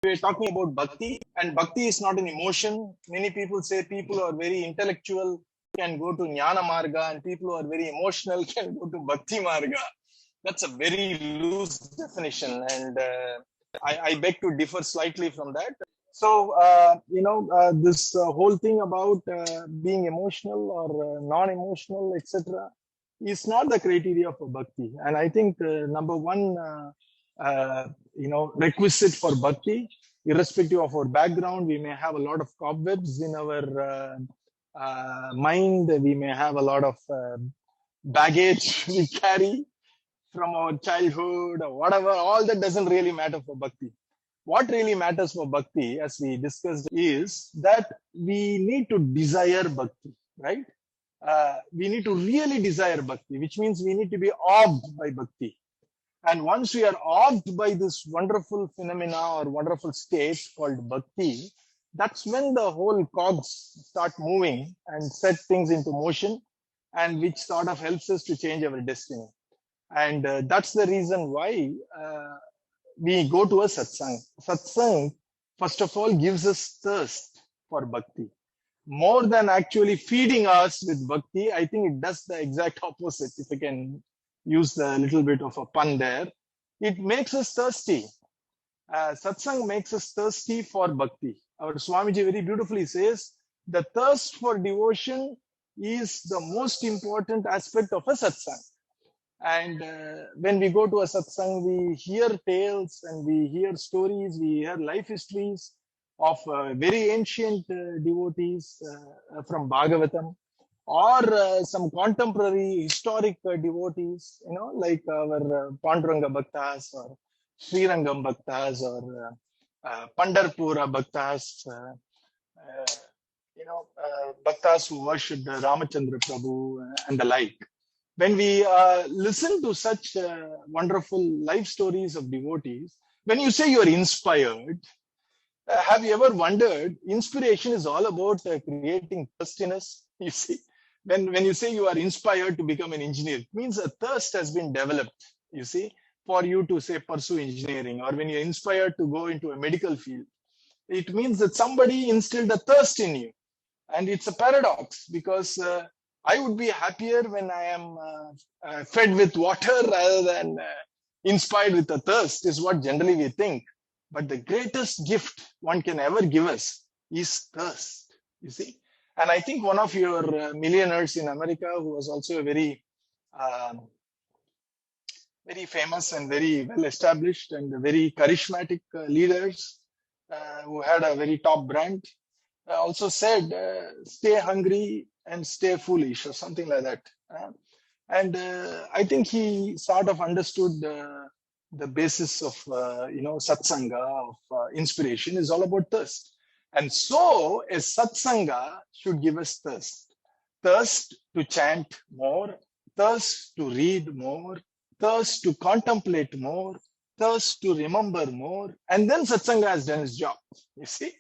we're talking about Bhakti, and Bhakti is not an emotion. Many people say people who are very intellectual can go to Jnana Marga, and people who are very emotional can go to Bhakti Marga. That's a very loose definition, and I beg to differ slightly from that. So, this whole thing about being emotional or non-emotional, etc., is not the criteria for bhakti. And I think number one, requisite for bhakti, irrespective of our background, we may have a lot of cobwebs in our mind. We may have a lot of baggage we carry from our childhood or whatever. All that doesn't really matter for bhakti. What really matters for bhakti, as we discussed, is that we need to desire bhakti, right? We need to really desire bhakti, which means we need to be awed by bhakti. And once we are awed by this wonderful phenomena or wonderful state called bhakti, that's when the whole cogs start moving and set things into motion, and which sort of helps us to change our destiny. And that's the reason why we go to a satsang. Satsang, first of all, gives us thirst for bhakti. More than actually feeding us with bhakti, I think it does the exact opposite, if I can use the little bit of a pun there. It makes us thirsty. Satsang makes us thirsty for bhakti. Our Swamiji very beautifully says, the thirst for devotion is the most important aspect of a satsang. And when we go to a satsang, we hear tales and we hear stories, we hear life histories of very ancient devotees from Bhagavatam, or some contemporary historic devotees, like our Panduranga Bhaktas or Srirangam Bhaktas or Pandarpura Bhaktas, Bhaktas who worshipped Ramachandra Prabhu and the like. When we listen to such wonderful life stories of devotees, when you say you are inspired, have you ever wondered, inspiration is all about creating thirstiness, you see. When you say you are inspired to become an engineer, it means a thirst has been developed, you see, for you to, say, pursue engineering. Or when you're inspired to go into a medical field, it means that somebody instilled a thirst in you. And it's a paradox, because I would be happier when I am fed with water rather than inspired with a thirst, is what generally we think. But the greatest gift one can ever give us is thirst, you see. And I think one of your millionaires in America, who was also a very, very famous and very well established and very charismatic leaders who had a very top brand, also said, stay hungry and stay foolish, or something like that. And I think he sort of understood the basis of, satsanga, of inspiration, is all about thirst. And so a satsanga should give us thirst. Thirst to chant more, thirst to read more, thirst to contemplate more, thirst to remember more. And then satsanga has done its job, you see.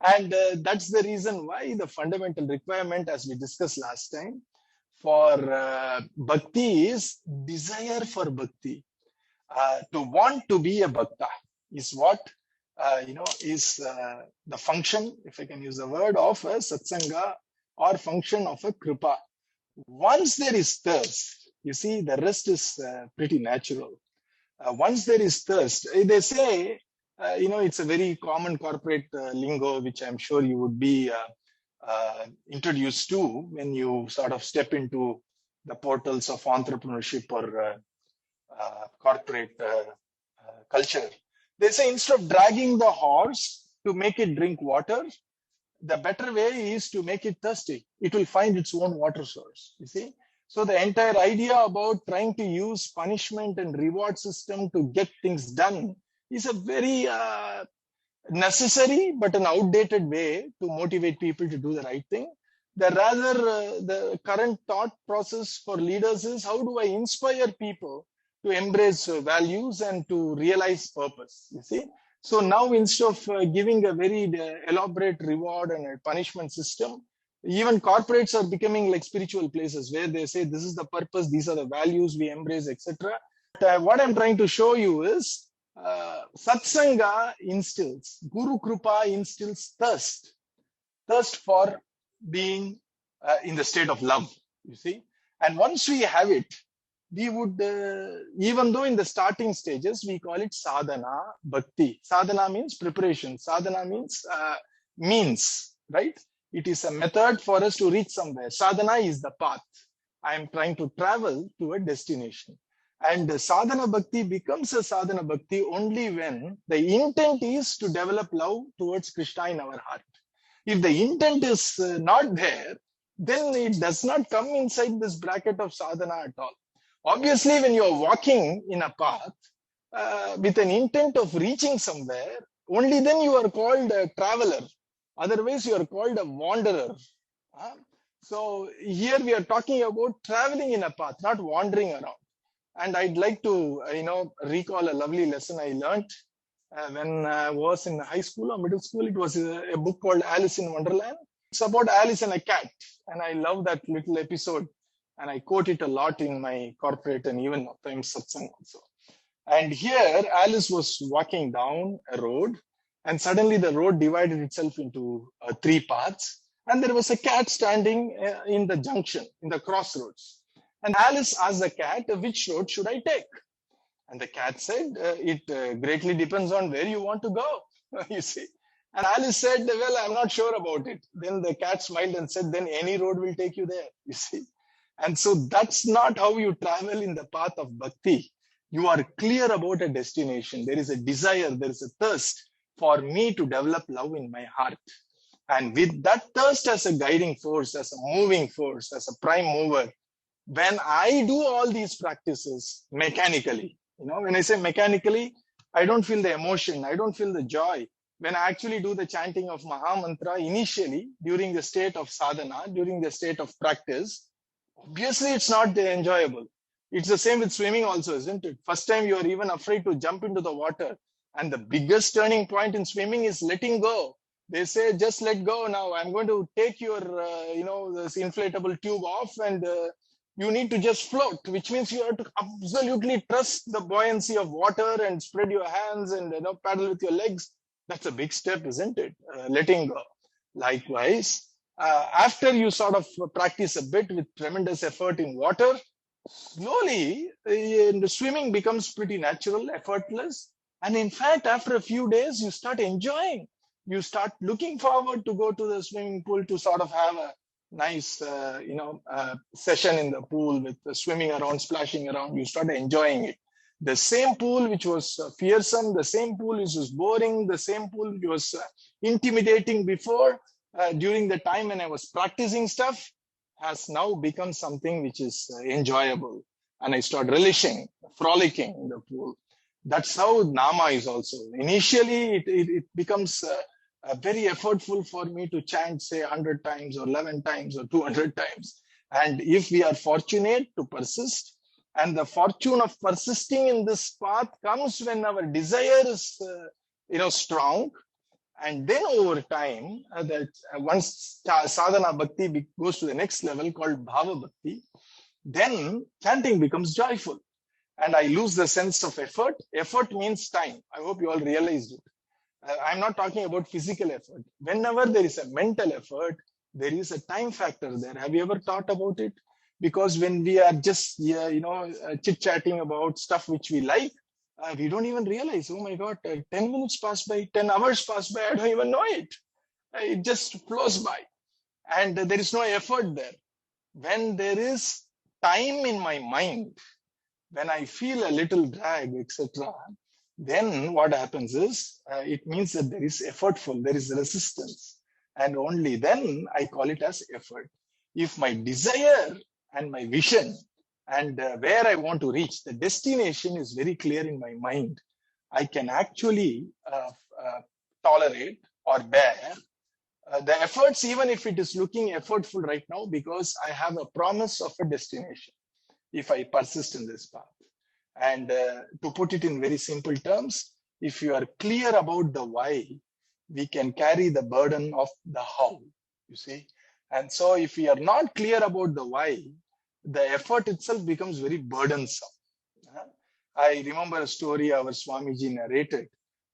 And that's the reason why the fundamental requirement, as we discussed last time, for bhakti is desire for bhakti. To want to be a bhakta is what, is the function, if I can use the word, of a satsanga, or function of a kripa. Once there is thirst, you see, the rest is pretty natural. Once there is thirst, they say, it's a very common corporate lingo, which I'm sure you would be introduced to when you sort of step into the portals of entrepreneurship or corporate culture. They say, instead of dragging the horse to make it drink water, the better way is to make it thirsty. It will find its own water source, you see. So the entire idea about trying to use punishment and reward system to get things done is a very necessary but an outdated way to motivate people to do the right thing. The current thought process for leaders is, how do I inspire people to embrace values and to realize purpose, you see. So now, instead of giving a very elaborate reward and a punishment system, even corporates are becoming like spiritual places where they say, this is the purpose, these are the values we embrace, etc. What I'm trying to show you is, Satsanga instills, Guru Krupa instills thirst for being in the state of love, you see. And once we have it, we would, even though in the starting stages, we call it sadhana bhakti. Sadhana means preparation. Sadhana means, right? It is a method for us to reach somewhere. Sadhana is the path. I am trying to travel to a destination. And sadhana bhakti becomes a sadhana bhakti only when the intent is to develop love towards Krishna in our heart. If the intent is not there, then it does not come inside this bracket of sadhana at all. Obviously, when you are walking in a path with an intent of reaching somewhere, only then you are called a traveler. Otherwise, you are called a wanderer. So here we are talking about traveling in a path, not wandering around. And I'd like to, recall a lovely lesson I learned when I was in high school or middle school. It was a book called Alice in Wonderland. It's about Alice and a cat. And I love that little episode. And I quote it a lot in my corporate and even sometimes satsang also. And here Alice was walking down a road, and suddenly the road divided itself into 3 paths. And there was a cat standing in the junction, in the crossroads. And Alice asked the cat, which road should I take? And the cat said, it greatly depends on where you want to go, you see. And Alice said, well, I'm not sure about it. Then the cat smiled and said, then any road will take you there, you see. And so that's not how you travel in the path of bhakti. You are clear about a destination. There is a desire, there is a thirst for me to develop love in my heart. And with that thirst as a guiding force, as a moving force, as a prime mover, when I do all these practices mechanically, when I say mechanically, I don't feel the emotion, I don't feel the joy. When I actually do the chanting of Maha Mantra initially, during the state of sadhana, during the state of practice, obviously it's not enjoyable. It's the same with swimming also, isn't it? First time you are even afraid to jump into the water. And the biggest turning point in swimming is letting go. They say, just let go now. I'm going to take your, this inflatable tube off, and you need to just float, which means you have to absolutely trust the buoyancy of water and spread your hands and paddle with your legs. That's a big step, isn't it? Letting go. Likewise, after you sort of practice a bit with tremendous effort in water, slowly the swimming becomes pretty natural, effortless. And in fact, after a few days, you start enjoying. You start looking forward to go to the swimming pool to sort of have a nice, session in the pool with swimming around, splashing around. You start enjoying it. The same pool which was fearsome, the same pool which was boring, the same pool which was intimidating before, during the time when I was practicing stuff, has now become something which is enjoyable. And I start relishing, frolicking in the pool. That's how Nama is also. Initially, it becomes very effortful for me to chant, say, 100 times or 11 times or 200 times. And if we are fortunate to persist, and the fortune of persisting in this path comes when our desire is, strong. And then over time, that once sadhana bhakti goes to the next level called bhava bhakti, then chanting becomes joyful. And I lose the sense of effort. Effort means time. I hope you all realized it. I'm not talking about physical effort. Whenever there is a mental effort, there is a time factor there. Have you ever thought about it? Because when we are just, chit-chatting about stuff which we like, we don't even realize, oh my God, 10 minutes pass by, 10 hours pass by, I don't even know it. It just flows by. And there is no effort there. When there is time in my mind, when I feel a little drag, etc., then what happens is, it means that there is effortful, there is resistance. And only then I call it as effort. If my desire and my vision and where I want to reach, the destination is very clear in my mind, I can actually tolerate or bear the efforts, even if it is looking effortful right now, because I have a promise of a destination if I persist in this path. And to put it in very simple terms, if you are clear about the why, we can carry the burden of the how, you see. And so if we are not clear about the why, the effort itself becomes very burdensome. I remember a story our Swamiji narrated.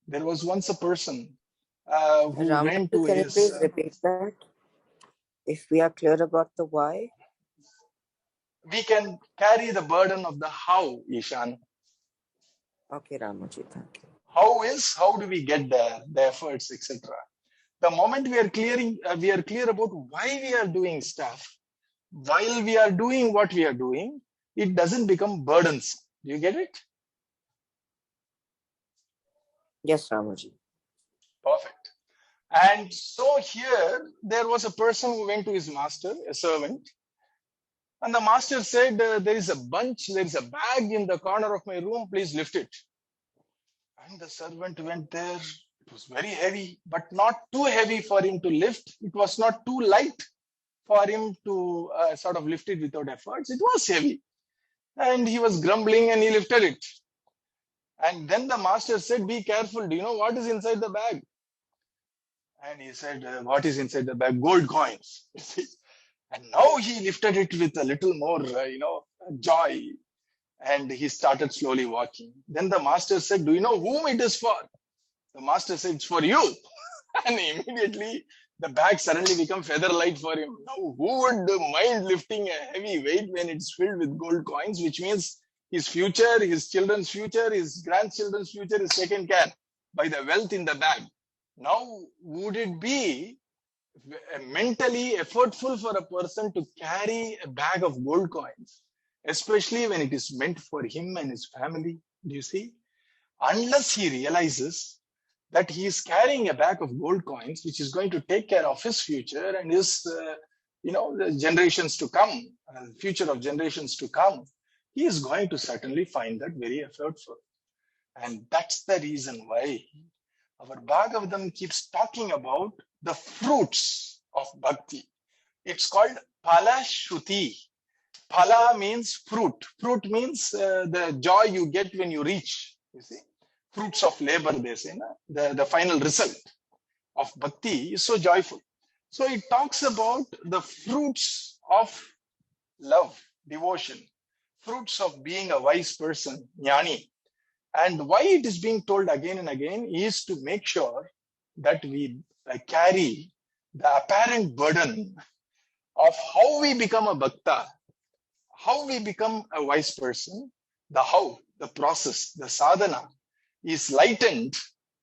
There was once a person who went Ramuji, to can you his... please repeat that? If we are clear about the why? we can carry the burden of the how, Ishan. Okay, Ramuji, thank you. How do we get there, the efforts, etc. The moment we are clear about why we are doing stuff, while we are doing what we are doing, it doesn't become burdensome. Do you get it? Yes, Ramuji. Perfect. And so here, there was a person who went to his master, a servant, and the master said, there is a bag in the corner of my room, please lift it. And the servant went there. It was very heavy, but not too heavy for him to lift. It was not too light for him to sort of lift it without efforts. It was heavy. And he was grumbling and he lifted it. And then the master said, be careful. Do you know what is inside the bag? And he said, what is inside the bag? Gold coins. And now he lifted it with a little more, joy. And he started slowly walking. Then the master said, do you know whom it is for? The master said, it's for you. And immediately the bag suddenly became feather light for him. Now, who would mind lifting a heavy weight when it's filled with gold coins, which means his future, his children's future, his grandchildren's future is taken care by the wealth in the bag. Now, would it be mentally effortful for a person to carry a bag of gold coins, especially when it is meant for him and his family? Do you see? Unless he realizes that he is carrying a bag of gold coins, which is going to take care of his future and his, the generations to come, future of generations to come, he is going to certainly find that very effortful. And that's the reason why our Bhagavatam keeps talking about the fruits of bhakti. It's called Phala Shruti. Phala means fruit. Fruit means the joy you get when you reach. You see, fruits of labor, they say. The final result of bhakti is so joyful. So it talks about the fruits of love, devotion, fruits of being a wise person, jnani. And why it is being told again and again is to make sure that we carry the apparent burden of how we become a bhakta, how we become a wise person, the how, the process, the sadhana is lightened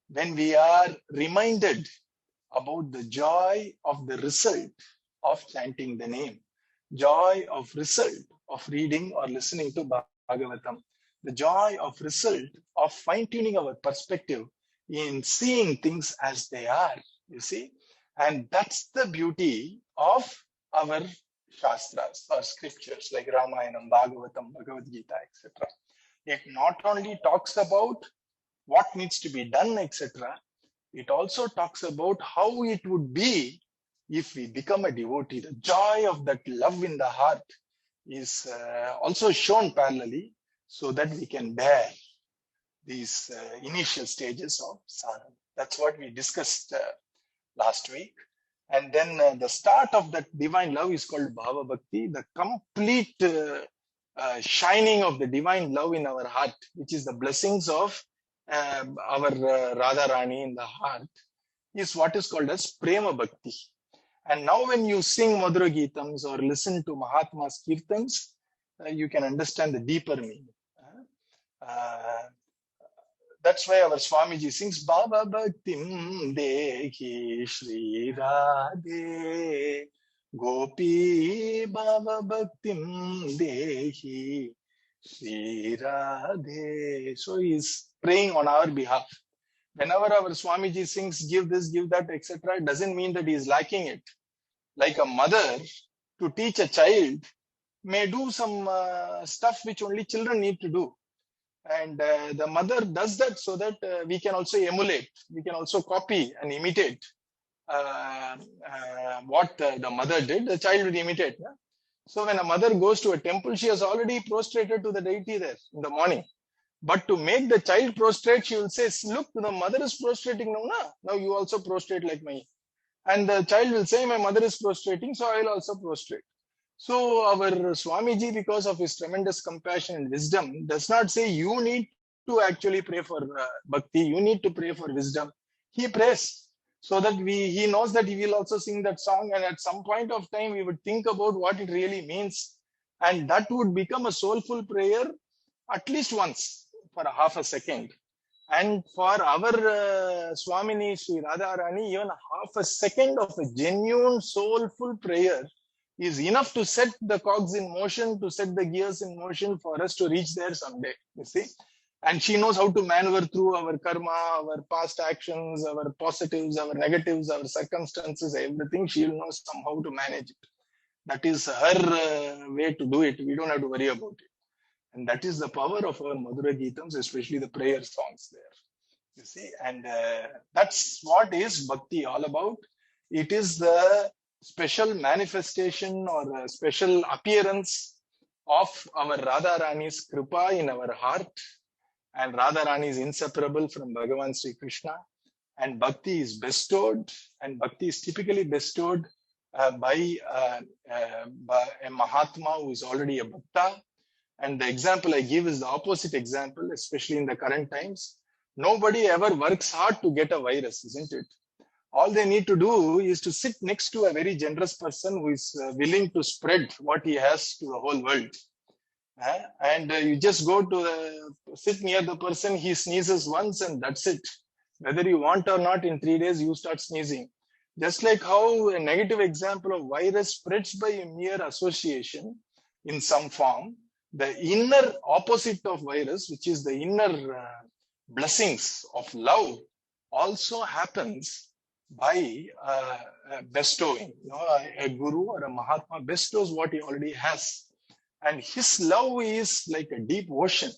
when we are reminded about the joy of the result of chanting the name, joy of result of reading or listening to Bhagavatam, the joy of result of fine-tuning our perspective in seeing things as they are, you see. And that's the beauty of our Shastras or scriptures like Ramayana, Bhagavatam, Bhagavad Gita, etc. It not only talks about what needs to be done, etc. It also talks about how it would be if we become a devotee. The joy of that love in the heart is also shown parallelly so that we can bear these initial stages of sadhana. That's what we discussed last week. And then the start of that divine love is called Bhava Bhakti, the complete shining of the divine love in our heart, which is the blessings of our Radharani in the heart, is what is called as Prema Bhakti. And now when you sing Madhura Geetams or listen to Mahatma's Kirtans, you can understand the deeper meaning. That's why our Swamiji sings Bhava Bhaktim Dehi Shri Radhe Gopi Bhava Bhaktim Dehi Shri Radhe. So he's praying on our behalf. Whenever our Swamiji sings give this, give that, etc., it doesn't mean that he is lacking it. Like a mother to teach a child may do some stuff which only children need to do. And the mother does that so that we can also emulate, we can also copy and imitate what the mother did, the child will imitate. Yeah? So when a mother goes to a temple, she has already prostrated to the deity there in the morning. But to make the child prostrate, she will say, look, the mother is prostrating now. Now you also prostrate like me. And the child will say, my mother is prostrating, so I will also prostrate. So our Swamiji, because of his tremendous compassion and wisdom, does not say you need to actually pray for bhakti, you need to pray for wisdom. He prays so that he knows that he will also sing that song, and at some point of time we would think about what it really means, and that would become a soulful prayer at least once for a half a second. And for our Swamini Sri Radharani, even half a second of a genuine soulful prayer is enough to set the cogs in motion, to set the gears in motion for us to reach there someday, you see. And she knows how to maneuver through our karma, our past actions, our positives, our negatives, our circumstances, everything. She will know somehow to manage it. That is her way to do it. We don't have to worry about it. And that is the power of our Madhura Geetams, especially the prayer songs there. You see, and that's what is Bhakti all about. It is the special manifestation or a special appearance of our Radharani's Kripa in our heart. And Radharani is inseparable from Bhagavan Sri Krishna. And Bhakti is bestowed, and Bhakti is typically bestowed by a Mahatma who is already a Bhakta. And the example I give is the opposite example, especially in the current times. Nobody ever works hard to get a virus, isn't it? All they need to do is to sit next to a very generous person who is willing to spread what he has to the whole world. And you just go to sit near the person, he sneezes once and that's it. Whether you want or not, in 3 days, you start sneezing. Just like how a negative example of virus spreads by a mere association in some form, the inner opposite of virus, which is the inner blessings of love, also happens by bestowing. You know, a guru or a Mahatma bestows what he already has. And his love is like a deep ocean.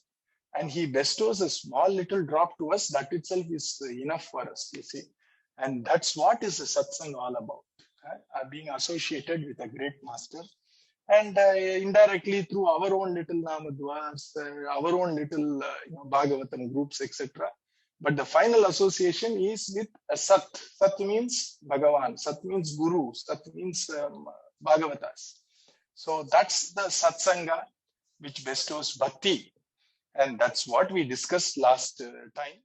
And he bestows a small little drop to us. That itself is enough for us, you see. And that's what is the satsang all about. Being associated with a great master. And indirectly through our own little Namadwaars, our own little Bhagavatam groups, etc. But the final association is with a Sat. Sat means Bhagavan. Sat means Guru. Sat means Bhagavatas. So that's the satsanga which bestows bhakti. And that's what we discussed last time.